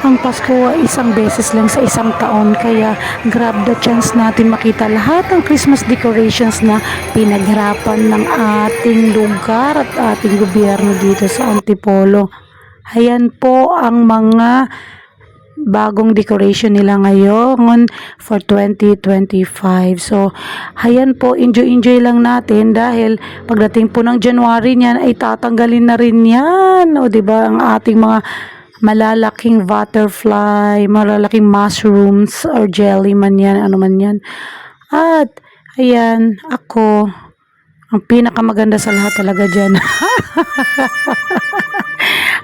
Ang Pasko ay isang beses lang sa isang taon, kaya grab the chance natin makita lahat ng Christmas decorations na pinaghirapan ng ating lugar at ating gobyerno dito sa Antipolo. Ayan po ang mga bagong decoration nila ngayon for 2025. So, ayan po, enjoy lang natin dahil pagdating po ng January niyan ay tatanggalin na rin yan. O, diba, ang ating mga malalaking butterfly, malalaking mushrooms or jelly man yan, ano man yan. At, ayan, ako, ang pinakamaganda sa lahat talaga dyan.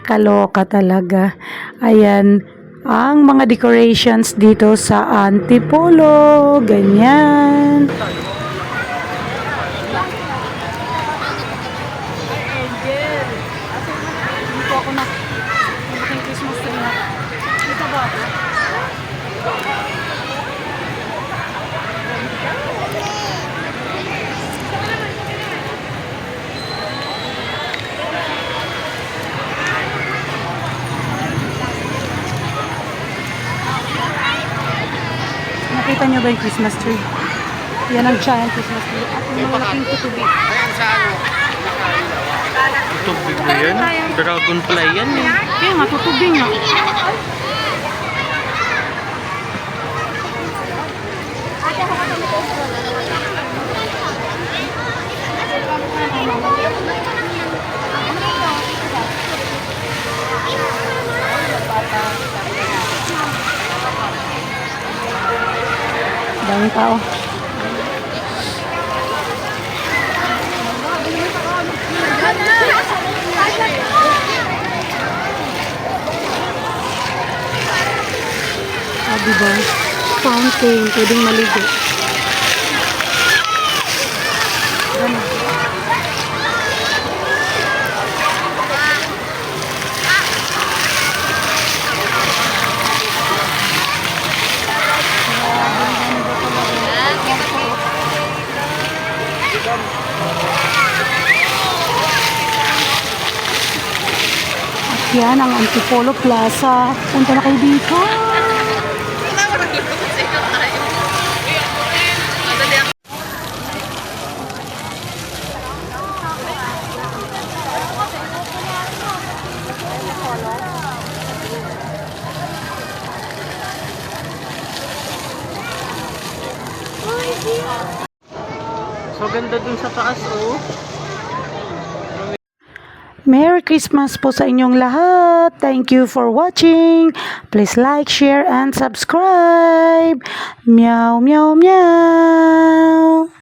Kaloka talaga. Ayan, ang mga decorations dito sa Antipolo, ganyan. Nakita nyo ba yung Christmas tree? Yan ang giant Christmas tree. At yung malaking tutubi. Ayan sa ano? Tutubi ba yan? Dragonfly yan eh. Kaya nga, tutubi nga. Daming tao. Diba? Fountain, pwedeng maligo. At yan ang Antipolo Plaza. Punta na kayo dito. So ganda dun sa taas oh. Merry Christmas po sa inyong lahat. Thank you for watching. Please like, share, and subscribe. Meow, meow, meow.